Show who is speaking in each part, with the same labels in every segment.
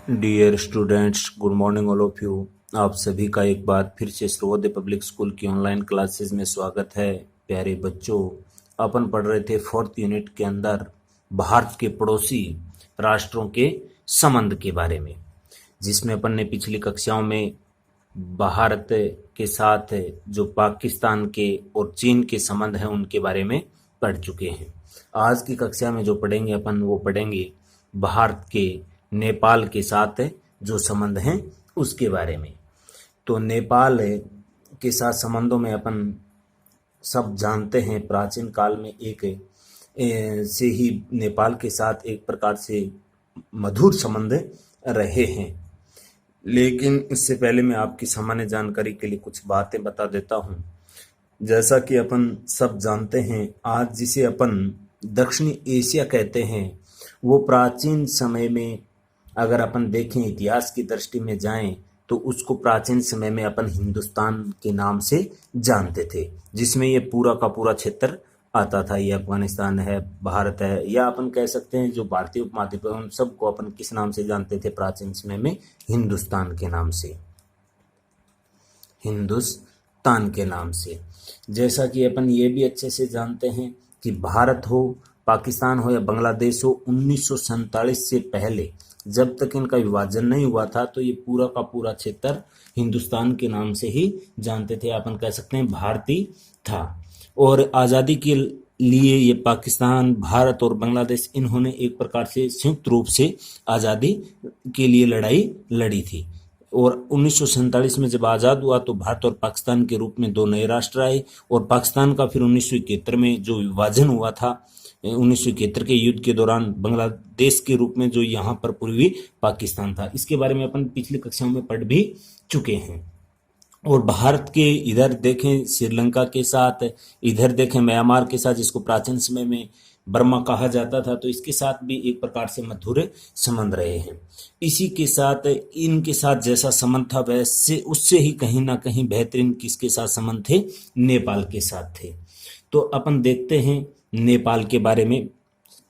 Speaker 1: Dear students, good morning all of you. आप सभी का एक बार फिर से सर्वोदय पब्लिक स्कूल की ऑनलाइन क्लासेस में स्वागत है। प्यारे बच्चों, अपन पढ़ रहे थे फोर्थ यूनिट के अंदर भारत के पड़ोसी राष्ट्रों के संबंध के बारे में, जिसमें अपन ने पिछली कक्षाओं में भारत के साथ जो पाकिस्तान के और चीन के संबंध हैं उनके बारे में पढ़ चुके हैं। आज की कक्षा में जो पढ़ेंगे अपन वो पढ़ेंगे भारत के नेपाल के साथ जो संबंध हैं उसके बारे में। तो नेपाल के साथ संबंधों में अपन सब जानते हैं, प्राचीन काल में एक से ही नेपाल के साथ एक प्रकार से मधुर संबंध रहे हैं। लेकिन इससे पहले मैं आपकी सामान्य जानकारी के लिए कुछ बातें बता देता हूँ। जैसा कि अपन सब जानते हैं, आज जिसे अपन दक्षिणी एशिया कहते हैं, वो प्राचीन समय में अगर अपन देखें, इतिहास की दृष्टि में जाएं, तो उसको प्राचीन समय में अपन हिंदुस्तान के नाम से जानते थे, जिसमें ये पूरा का पूरा क्षेत्र आता था। ये अफगानिस्तान है, भारत है, या अपन कह सकते हैं जो भारतीय उपमहाद्वीप है, उन सबको अपन किस नाम से जानते थे प्राचीन समय में? हिंदुस्तान के नाम से, हिंदुस्तान के नाम से। जैसा कि अपन ये भी अच्छे से जानते हैं कि भारत हो, पाकिस्तान हो या बांग्लादेश हो, 1947 से पहले जब तक इनका विभाजन नहीं हुआ था, तो ये पूरा का पूरा क्षेत्र हिंदुस्तान के नाम से ही जानते थे। अपन कह सकते हैं भारतीय था। और आज़ादी के लिए ये पाकिस्तान, भारत और बांग्लादेश, इन्होंने एक प्रकार से संयुक्त रूप से आज़ादी के लिए लड़ाई लड़ी थी। और 1947 में जब आज़ाद हुआ तो भारत और पाकिस्तान के रूप में दो नए राष्ट्र आए, और पाकिस्तान का फिर 1971 में जो विभाजन हुआ था, 1971 के युद्ध के दौरान, बांग्लादेश के रूप में जो यहाँ पर पूर्वी पाकिस्तान था। इसके बारे में अपन पिछली कक्षाओं में पढ़ भी चुके हैं। और भारत के इधर देखें श्रीलंका के साथ, इधर देखें म्यांमार के साथ, जिसको प्राचीन समय में बर्मा कहा जाता था, तो इसके साथ भी एक प्रकार से मधुर संबंध रहे हैं। इसी के साथ, इनके साथ जैसा संबंध था वैसे उससे ही कहीं ना कहीं बेहतरीन किसके साथ संबंध थे? नेपाल के साथ थे। तो अपन देखते हैं नेपाल के बारे में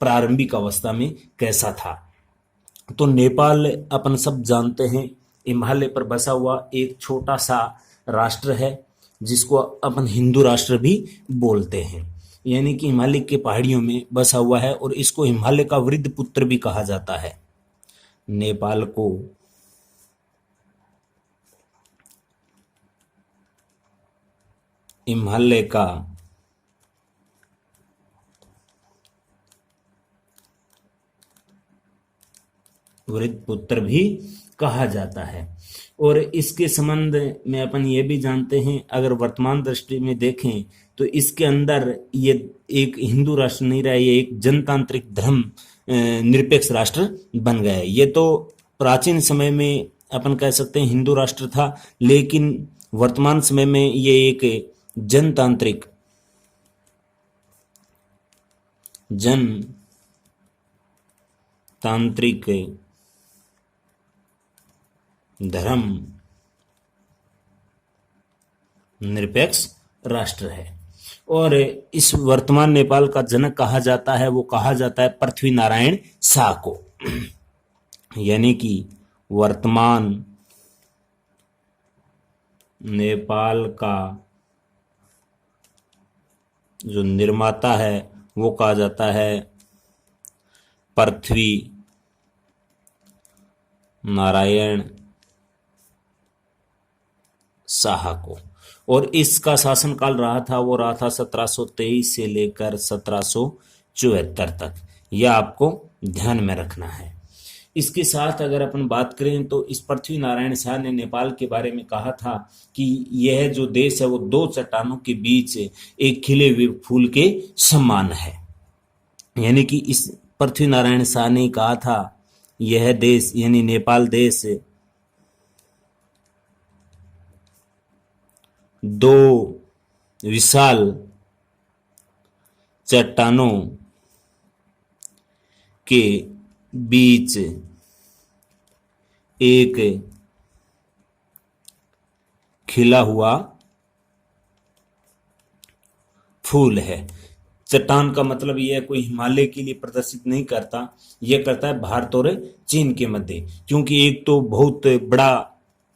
Speaker 1: प्रारंभिक अवस्था में कैसा था। तो नेपाल अपन सब जानते हैं हिमालय पर बसा हुआ एक छोटा सा राष्ट्र है, जिसको अपन हिंदू राष्ट्र भी बोलते हैं। यानी कि हिमालय के पहाड़ियों में बसा हुआ है, और इसको हिमालय का वृद्ध पुत्र भी कहा जाता है। नेपाल को हिमालय का वृद्ध पुत्र भी कहा जाता है। और इसके संबंध में अपन ये भी जानते हैं, अगर वर्तमान दृष्टि में देखें तो इसके अंदर ये एक हिंदू राष्ट्र नहीं रहा, ये एक जनतांत्रिक धर्म निरपेक्ष राष्ट्र बन गया है। ये तो प्राचीन समय में अपन कह सकते हैं हिंदू राष्ट्र था, लेकिन वर्तमान समय में ये एक जनतांत्रिक धर्म निरपेक्ष राष्ट्र है। और इस वर्तमान नेपाल का जनक कहा जाता है, वो कहा जाता है पृथ्वी नारायण शाह को। यानी कि वर्तमान नेपाल का जो निर्माता है वो कहा जाता है पृथ्वी नारायण शाह को। और इसका शासनकाल रहा था, वो रहा था 1723 से लेकर 1774 तक। यह आपको ध्यान में रखना है। इसके साथ अगर अपन बात करें तो इस पृथ्वी नारायण शाह ने नेपाल के बारे में कहा था कि यह जो देश है वो दो चट्टानों के बीच एक खिले हुए फूल के समान है। यानी कि इस पृथ्वी नारायण शाह ने कहा था यह देश यानी नेपाल देश दो विशाल चट्टानों के बीच एक खिला हुआ फूल है। चट्टान का मतलब यह कोई हिमालय के लिए प्रदर्शित नहीं करता, यह करता है भारत और चीन के मध्य, क्योंकि एक तो बहुत बड़ा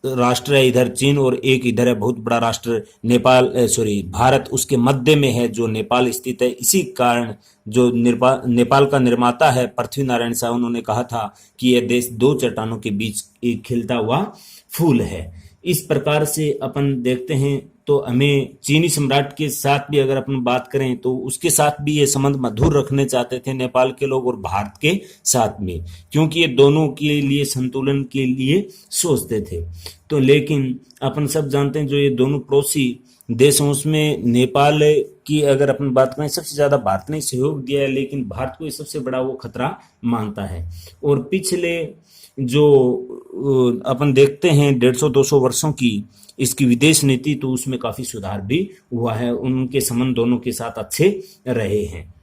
Speaker 1: राष्ट्र है इधर चीन और एक इधर है बहुत बड़ा राष्ट्र नेपाल, सॉरी भारत, उसके मध्य में है जो नेपाल स्थित है। इसी कारण जो नेपाल का निर्माता है पृथ्वी नारायण शाह, उन्होंने कहा था कि यह देश दो चट्टानों के बीच एक खिलता हुआ फूल है। इस प्रकार से अपन देखते हैं तो हमें चीनी सम्राट के साथ भी अगर अपन बात करें तो उसके साथ भी ये संबंध मधुर रखने चाहते थे नेपाल के लोग और भारत के साथ में, क्योंकि ये दोनों के लिए संतुलन के लिए सोचते थे। तो लेकिन अपन सब जानते हैं जो ये दोनों पड़ोसी देश हैं उसमें नेपाल की अगर अपन बात करें सबसे ज्यादा भारत ने सहयोग दिया है, लेकिन भारत को ये सबसे बड़ा वो खतरा मानता है। और पिछले जो अपन देखते हैं 150-200 वर्षों की इसकी विदेश नीति, तो उसमें काफी सुधार भी हुआ है, उनके संबंध दोनों के साथ अच्छे रहे हैं।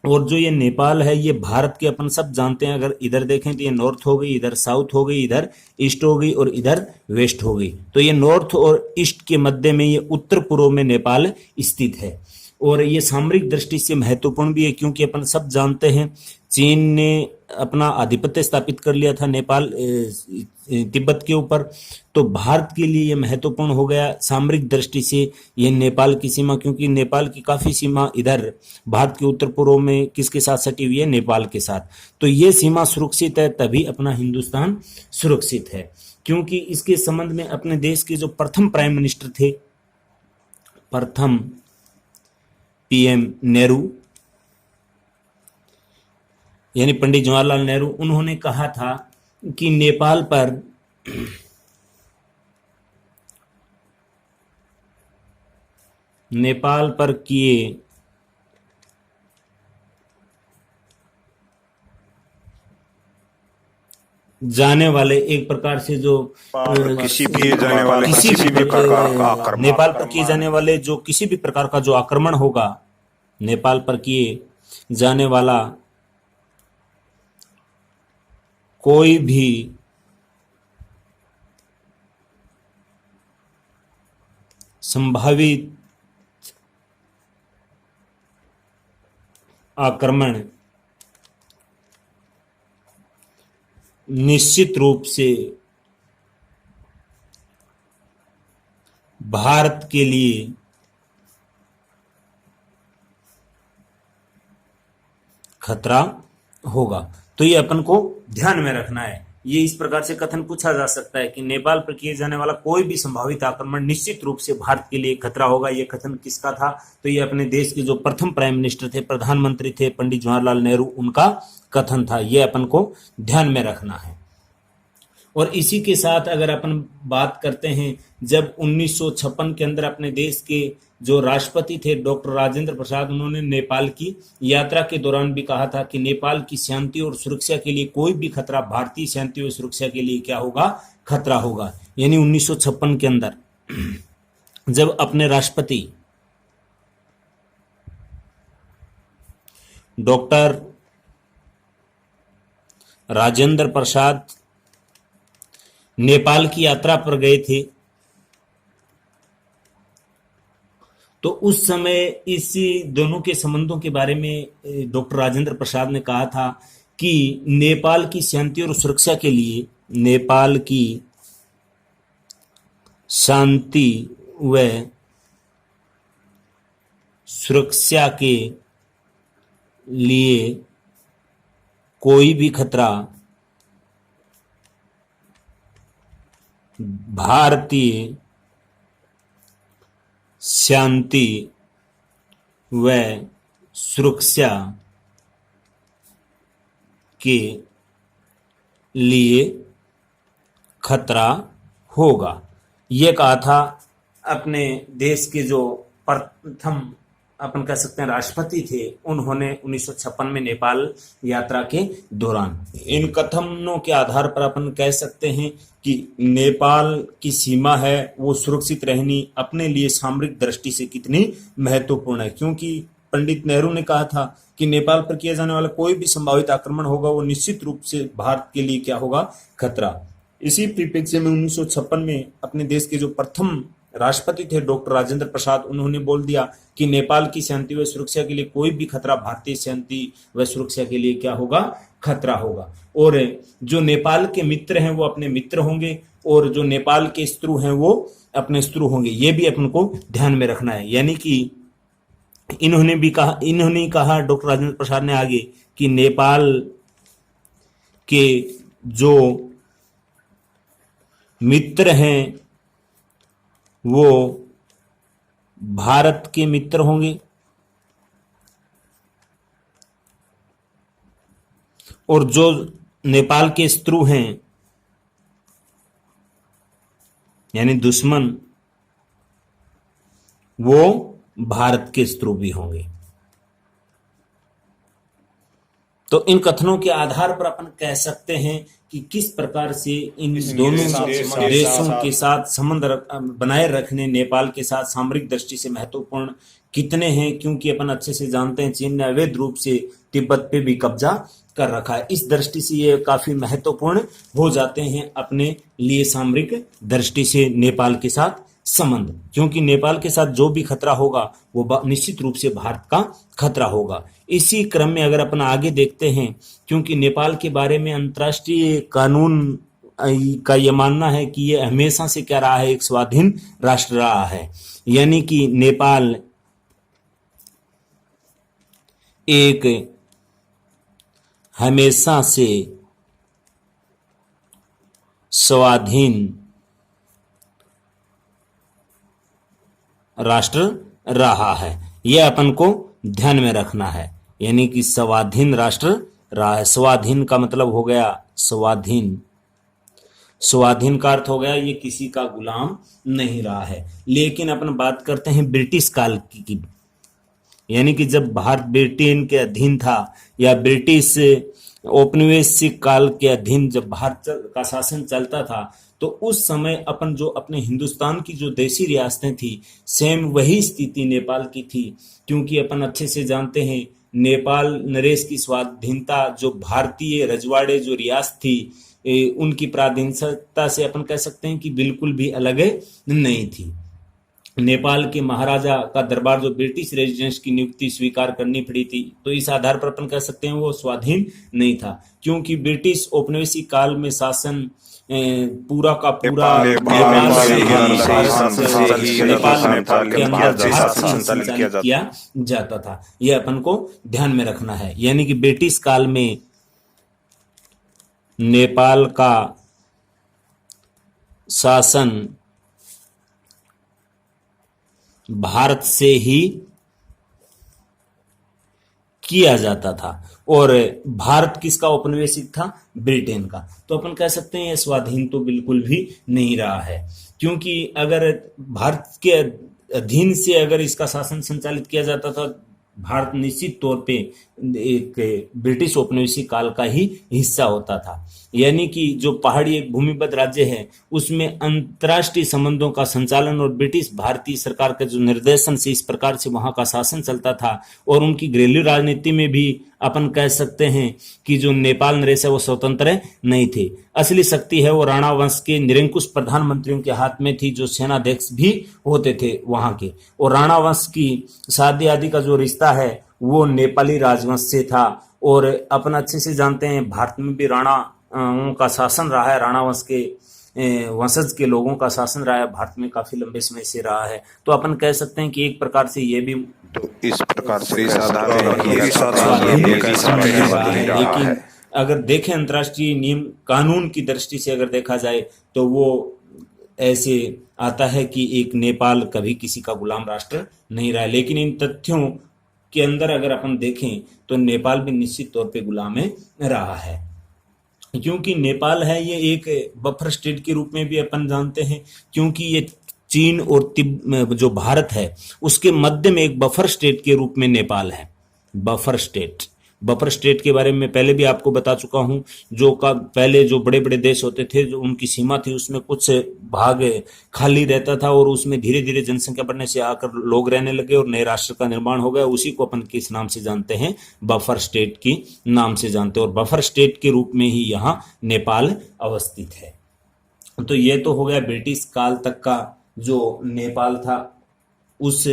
Speaker 1: और जो ये नेपाल है ये भारत के अपन सब जानते हैं, अगर इधर देखें तो ये नॉर्थ हो गई, इधर साउथ हो गई, इधर ईस्ट हो गई और इधर वेस्ट हो गई। तो ये नॉर्थ और ईस्ट के मध्य में ये उत्तर पूर्व में नेपाल स्थित है और ये सामरिक दृष्टि से महत्वपूर्ण भी है, क्योंकि अपन सब जानते हैं चीन ने अपना आधिपत्य स्थापित कर लिया था नेपाल तिब्बत के ऊपर। तो भारत के लिए यह महत्वपूर्ण हो गया सामरिक दृष्टि से यह नेपाल की सीमा, क्योंकि नेपाल की काफी सीमा इधर भारत के उत्तर पूर्व में किसके साथ सटी हुई है, नेपाल के साथ। तो ये सीमा सुरक्षित है तभी अपना हिंदुस्तान सुरक्षित है, क्योंकि इसके संबंध में अपने देश के जो प्रथम प्राइम मिनिस्टर थे, प्रथम पीएम नेहरू यानी पंडित जवाहरलाल नेहरू, उन्होंने कहा था कि नेपाल पर किए जाने वाले एक प्रकार से जो
Speaker 2: किसी भी जाने वाले
Speaker 1: किसी भी
Speaker 2: प्रकार का आक्रमण,
Speaker 1: नेपाल पर किए जाने वाले जो किसी भी प्रकार का जो आक्रमण होगा, नेपाल पर किए जाने वाला कोई भी संभावित आक्रमण निश्चित रूप से भारत के लिए खतरा होगा। तो ये अपन को ध्यान में रखना है। ये इस प्रकार से कथन पूछा जा सकता है कि नेपाल पर किए जाने वाला कोई भी संभावित आक्रमण निश्चित रूप से भारत के लिए खतरा होगा। ये कथन किसका था? तो ये अपने देश के जो प्रथम प्राइम मिनिस्टर थे, प्रधानमंत्री थे, पंडित जवाहरलाल नेहरू, उनका कथन था। ये अपन को ध्यान में रखना है। और इसी के साथ अगर अपन बात करते हैं, जब 1956 के अंदर अपने देश के जो राष्ट्रपति थे डॉक्टर राजेंद्र प्रसाद, उन्होंने नेपाल की यात्रा के दौरान भी कहा था कि नेपाल की शांति और सुरक्षा के लिए कोई भी खतरा भारतीय शांति और सुरक्षा के लिए क्या होगा? खतरा होगा। यानी 1956 के अंदर जब अपने राष्ट्रपति डॉक्टर राजेंद्र प्रसाद नेपाल की यात्रा पर गए थे, तो उस समय इसी दोनों के संबंधों के बारे में डॉक्टर राजेंद्र प्रसाद ने कहा था कि नेपाल की शांति और सुरक्षा के लिए, नेपाल की शांति व सुरक्षा के लिए कोई भी खतरा भारतीय शांति व सुरक्षा के लिए खतरा होगा। ये कहा था अपने देश के जो प्रथम अपन कह सकते हैं राष्ट्रपति थे, उन्होंने 1956 में नेपाल यात्रा के दौरान। इन कथनों के आधार पर अपन कह सकते हैं कि नेपाल की सीमा है वो सुरक्षित रहनी अपने लिए सामरिक दृष्टि से कितनी महत्वपूर्ण है, क्योंकि पंडित नेहरू ने कहा था कि नेपाल पर किया जाने वाला कोई भी संभावित आक्रमण होगा वो निश्चित रूप से भारत के लिए क्या होगा? खतरा। इसी परिप्रेक्ष्य में 1956 में अपने देश के जो प्रथम राष्ट्रपति थे डॉक्टर राजेंद्र प्रसाद, उन्होंने बोल दिया कि नेपाल की शांति व सुरक्षा के लिए कोई भी खतरा भारतीय शांति व सुरक्षा के लिए क्या होगा, खतरा होगा। और जो नेपाल के मित्र हैं वो अपने मित्र होंगे और जो नेपाल के शत्रु हैं वो अपने शत्रु होंगे, ये भी अपन को ध्यान में रखना है। यानी कि इन्होंने कहा डॉक्टर राजेंद्र प्रसाद ने आगे कि नेपाल के जो मित्र हैं वो भारत के मित्र होंगे और जो नेपाल के शत्रु हैं यानी दुश्मन, वो भारत के शत्रु भी होंगे। तो इन कथनों के आधार पर अपन कह सकते हैं कि किस प्रकार से इन दोनों देशों के साथ संबंध बनाए रखने नेपाल के साथ सामरिक दृष्टि से महत्वपूर्ण कितने हैं, क्योंकि अपन अच्छे से जानते हैं चीन ने अवैध रूप से तिब्बत पे भी कब्जा कर रखा है। इस दृष्टि से ये काफी महत्वपूर्ण हो जाते हैं अपने लिए सामरिक दृष्टि से नेपाल के साथ संबंध, क्योंकि नेपाल के साथ जो भी खतरा होगा वो निश्चित रूप से भारत का खतरा होगा। इसी क्रम में अगर अपन आगे देखते हैं, क्योंकि नेपाल के बारे में अंतर्राष्ट्रीय कानून का ये मानना है कि ये हमेशा से क्या रहा है, एक स्वाधीन राष्ट्र रहा है। यानी कि नेपाल एक हमेशा से स्वाधीन राष्ट्र रहा है, यह अपन को ध्यान में रखना है। यानी कि स्वाधीन राष्ट्र रहा है। स्वाधीन का मतलब हो गया स्वाधीन, स्वाधीन का अर्थ हो गया ये किसी का गुलाम नहीं रहा है। लेकिन अपन बात करते हैं ब्रिटिश काल की, यानी कि जब भारत ब्रिटेन के अधीन था या ब्रिटिश औपनिवेशिक काल के अधीन जब भारत का शासन चलता था, तो उस समय अपन जो अपने हिंदुस्तान की जो देशी रियासतें थी, सेम वही स्थिति नेपाल की थी। क्योंकि अपन अच्छे से जानते हैं नेपाल नरेश की स्वाधीनता जो भारतीय रजवाड़े जो रियासत थी उनकी प्राधीनता से अपन कह सकते हैं कि बिल्कुल भी अलग नहीं थी। नेपाल के महाराजा का दरबार जो ब्रिटिश रेजिडेंस की नियुक्ति स्वीकार करनी पड़ी थी, तो इस आधार पर अपन कह सकते हैं वो स्वाधीन नहीं था। क्योंकि ब्रिटिश औपनिवेशिक काल में शासन पूरा का पूरा नेपाल के अंदर संचालित किया जाता था, यह अपन को ध्यान में रखना है। यानी कि ब्रिटिश काल में नेपाल का शासन भारत से ही किया जाता था और भारत किसका औपनिवेशिक था, ब्रिटेन का। तो अपन कह सकते हैं ये स्वाधीन तो बिल्कुल भी नहीं रहा है, क्योंकि अगर भारत के अधीन से अगर इसका शासन संचालित किया जाता था, भारत निश्चित तौर पे एक ब्रिटिश औपनिवेशिक काल का ही हिस्सा होता था। यानी कि जो पहाड़ी एक भूमिबद्ध राज्य है उसमें अंतर्राष्ट्रीय संबंधों का संचालन और ब्रिटिश भारतीय सरकार के जो निर्देशन से इस प्रकार से वहां का शासन चलता था। और उनकी घरेलू राजनीति में भी अपन कह सकते हैं कि जो नेपाल नरेश है वो स्वतंत्र नहीं थे। असली शक्ति है वो राणा वंश के निरंकुश प्रधानमंत्रियों के हाथ में थी, जो सेनाध्यक्ष भी होते थे वहां के। और राणा वंश की शादी आदि का जो रिश्ता है वो नेपाली राजवंश से था। और अपन अच्छे से जानते हैं भारत में भी राणा का शासन रहा है, राणा वंश के वंशज के लोगों का शासन रहा है, भारत में काफी लंबे समय से रहा है। तो अपन कह सकते हैं कि एक प्रकार से ये भी
Speaker 2: तो इस प्रकार से
Speaker 1: लेकिन अगर देखें अंतर्राष्ट्रीय नियम कानून की दृष्टि से अगर देखा जाए तो वो ऐसे आता है कि एक नेपाल कभी किसी का गुलाम राष्ट्र नहीं रहा। लेकिन इन तथ्यों के अंदर अगर अपन देखें तो नेपाल भी निश्चित तौर पे गुलाम रहा है, क्योंकि नेपाल है ये एक बफर स्टेट के रूप में भी अपन जानते हैं। क्योंकि ये चीन और जो भारत है उसके मध्य में एक बफर स्टेट के रूप में नेपाल है। बफर स्टेट के बारे में पहले भी आपको बता चुका हूं। पहले जो बड़े बड़े देश होते थे, जो उनकी सीमा थी उसमें कुछ भाग खाली रहता था और उसमें धीरे धीरे जनसंख्या बढ़ने से आकर लोग रहने लगे और नए राष्ट्र का निर्माण हो गया। उसी को अपन किस नाम से जानते हैं, बफर स्टेट की नाम से जानते हैं। और बफर स्टेट के रूप में ही यहाँ नेपाल अवस्थित है। तो ये तो हो गया ब्रिटिश काल तक का जो नेपाल था उस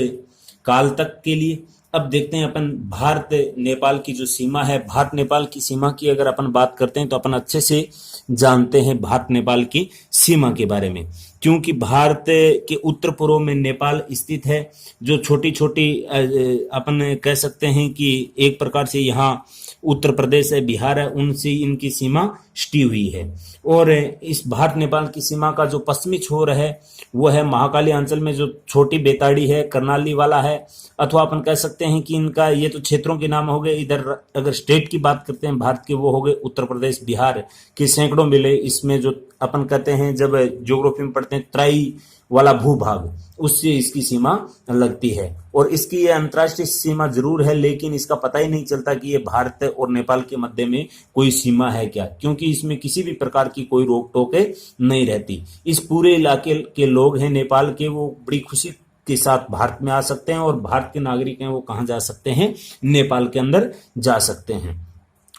Speaker 1: काल तक के लिए। अब देखते हैं अपन भारत नेपाल की जो सीमा है, भारत नेपाल की सीमा की अगर अपन बात करते हैं तो अपन अच्छे से जानते हैं भारत नेपाल की सीमा के बारे में, क्योंकि भारत के उत्तर पूर्व में नेपाल स्थित है। जो छोटी छोटी अपन कह सकते हैं कि एक प्रकार से यहाँ उत्तर प्रदेश है, बिहार है, उनसे इनकी सीमा सटी हुई है। और इस भारत नेपाल की सीमा का जो पश्चिमी छोर है वो है महाकाली अंचल में जो छोटी बेताड़ी है, करनाली वाला है, अथवा अपन कह सकते हैं कि इनका ये तो क्षेत्रों के नाम हो गए। इधर अगर स्टेट की बात करते हैं भारत के, वो हो गए उत्तर प्रदेश, बिहार के सैकड़ों मिले। इसमें जो अपन कहते हैं जब ज्योग्राफी में पढ़ते हैं तराई वाला भूभाग, उससे इसकी सीमा लगती है। और इसकी ये अंतर्राष्ट्रीय सीमा जरूर है, लेकिन इसका पता ही नहीं चलता कि ये भारत और नेपाल के मध्य में कोई सीमा है क्या, क्योंकि इसमें किसी भी प्रकार की कोई रोक टोके नहीं रहती। इस पूरे इलाके के लोग हैं नेपाल के, वो बड़ी खुशी के साथ भारत में आ सकते हैं, और भारत के नागरिक हैं वो कहाँ जा सकते हैं, नेपाल के अंदर जा सकते हैं।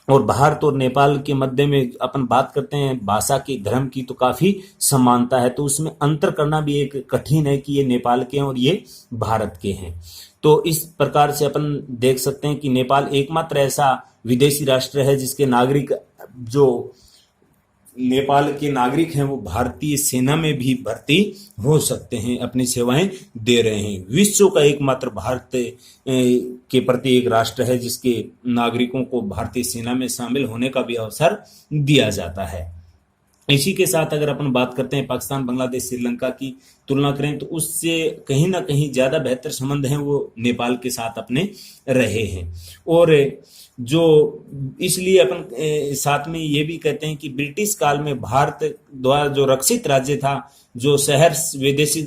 Speaker 1: और भारत और नेपाल के मध्य में अपन बात करते हैं भाषा की, धर्म की, तो काफी समानता है। तो उसमें अंतर करना भी एक कठिन है कि ये नेपाल के हैं और ये भारत के हैं। तो इस प्रकार से अपन देख सकते हैं कि नेपाल एकमात्र ऐसा विदेशी राष्ट्र है जिसके नागरिक, जो नेपाल के नागरिक हैं, वो भारतीय सेना में भी भर्ती हो सकते हैं, अपनी सेवाएं दे रहे हैं। विश्व का एकमात्र भारत के प्रति एक राष्ट्र है जिसके नागरिकों को भारतीय सेना में शामिल होने का भी अवसर दिया जाता है। इसी के साथ अगर अपन बात करते हैं पाकिस्तान, बांग्लादेश, श्रीलंका की तुलना करें तो उससे कहीं ना कहीं ज्यादा बेहतर संबंध हैं वो नेपाल के साथ अपने रहे हैं। और जो इसलिए अपन साथ में ये भी कहते हैं कि ब्रिटिश काल में भारत द्वारा जो रक्षित राज्य था, जो शहर विदेशी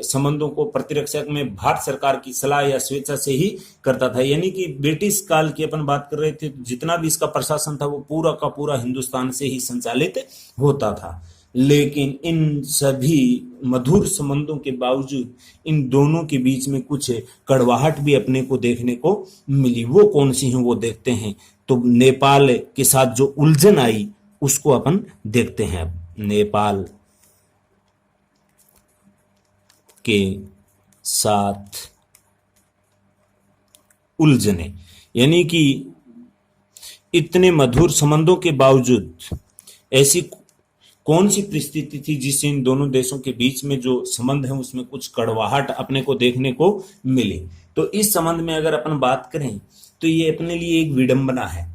Speaker 1: संबंधों को प्रतिरक्षक में भारत सरकार की सलाह या स्वेच्छा से ही करता था। यानी कि ब्रिटिश काल की अपन बात कर रहे थे, जितना भी इसका प्रशासन था वो पूरा का पूरा हिंदुस्तान से ही संचालित होता था। लेकिन इन सभी मधुर संबंधों के बावजूद इन दोनों के बीच में कुछ कड़वाहट भी अपने को देखने को मिली। वो कौन सी है वो देखते हैं। तो नेपाल के साथ जो उलझन आई उसको अपन देखते हैं। नेपाल के साथ उलझने, यानी कि इतने मधुर संबंधों के बावजूद ऐसी कौन सी परिस्थिति थी जिससे इन दोनों देशों के बीच में जो संबंध है उसमें कुछ कड़वाहट अपने को देखने को मिली। तो इस संबंध में अगर अपन बात करें तो ये अपने लिए एक विडंबना है,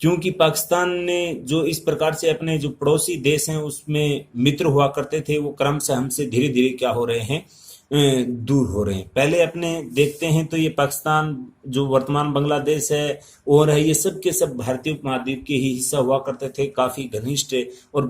Speaker 1: क्योंकि पाकिस्तान ने जो इस प्रकार से अपने जो पड़ोसी देश हैं उसमें मित्र हुआ करते थे, वो क्रम से हमसे धीरे धीरे क्या हो रहे हैं, दूर हो रहे हैं। पहले अपने देखते हैं तो ये पाकिस्तान जो वर्तमान बांग्लादेश है और है, ये सब के सब भारतीय उपमहाद्वीप के ही हिस्सा हुआ करते थे, काफी घनिष्ठ। और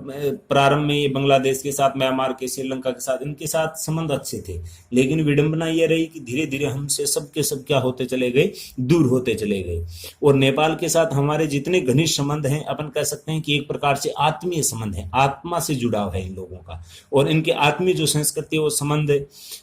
Speaker 1: प्रारंभ में ये बांग्लादेश के साथ, म्यांमार के, श्रीलंका के साथ, इनके साथ संबंध अच्छे थे। लेकिन विडंबना ये रही कि धीरे धीरे हमसे सब के सब क्या होते चले गए, दूर होते चले गए। और नेपाल के साथ हमारे जितने घनिष्ठ संबंध हैं, अपन कह सकते हैं कि एक प्रकार से आत्मीय संबंध है, आत्मा से जुड़ाव है इन लोगों का। और इनके आत्मीय जो संस्कृति वो संबंध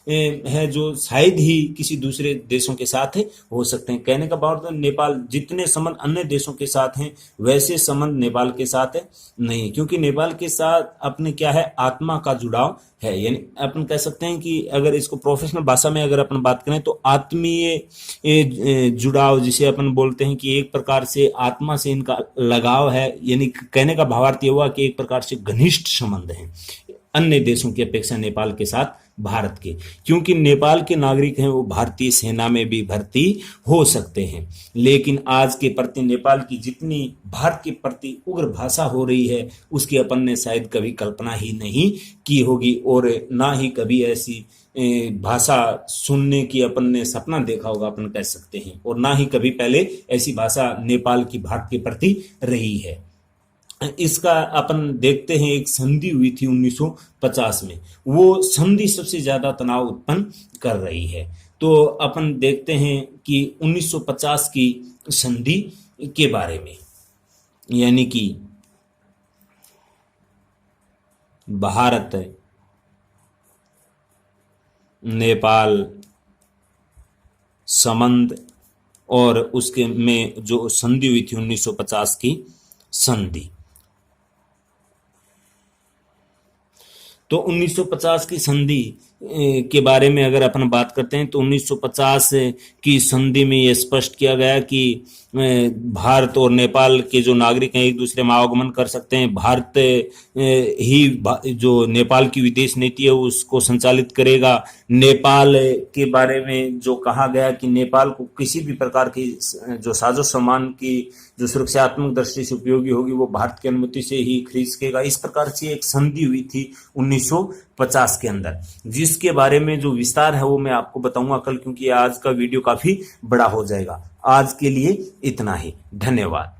Speaker 1: है जो शायद ही किसी दूसरे देशों के साथ हो सकते हैं। कहने का भाव तो नेपाल जितने संबंध अन्य देशों के साथ हैं वैसे संबंध नेपाल के साथ नहीं, क्योंकि नेपाल के साथ अपने क्या है, आत्मा का जुड़ाव है। यानी अपन कह सकते हैं कि अगर इसको प्रोफेशनल भाषा में अगर अपन बात करें तो आत्मीय जुड़ाव जिसे अपन बोलते हैं कि एक प्रकार से आत्मा से इनका लगाव है। यानी कहने का भावार्थ ये हुआ कि एक प्रकार से घनिष्ठ संबंध है अन्य देशों की अपेक्षा नेपाल के साथ भारत के, क्योंकि नेपाल के नागरिक हैं वो भारतीय सेना में भी भर्ती हो सकते हैं। लेकिन आज के प्रति नेपाल की जितनी भारत के प्रति उग्र भाषा हो रही है उसकी अपन ने शायद कभी कल्पना ही नहीं की होगी, और ना ही कभी ऐसी भाषा सुनने की अपन ने सपना देखा होगा, अपन कह सकते हैं। और ना ही कभी पहले ऐसी भाषा नेपाल की भारत के प्रति रही है। इसका अपन देखते हैं एक संधि हुई थी 1950 में, वो संधि सबसे ज्यादा तनाव उत्पन्न कर रही है। तो अपन देखते हैं कि 1950 की संधि के बारे में, यानी कि भारत नेपाल संबंध और उसके में जो संधि हुई थी 1950 की संधि। तो 1950 की संधि के बारे में अगर अपन बात करते हैं तो 1950 की संधि में यह स्पष्ट किया गया कि भारत और नेपाल के जो नागरिक हैं एक दूसरे में आवागमन कर सकते हैं। भारत ही जो नेपाल की विदेश नीति है उसको संचालित करेगा। नेपाल के बारे में जो कहा गया कि नेपाल को किसी भी प्रकार की जो साजो सामान की जो सुरक्षात्मक दृष्टि से उपयोगी होगी वो भारत की अनुमति से ही खरीद सकेगा। इस प्रकार से एक संधि हुई थी 1950 के अंदर, जिसके बारे में जो विस्तार है वो मैं आपको बताऊंगा कल, क्योंकि आज का वीडियो काफी बड़ा हो जाएगा। आज के लिए इतना ही, धन्यवाद।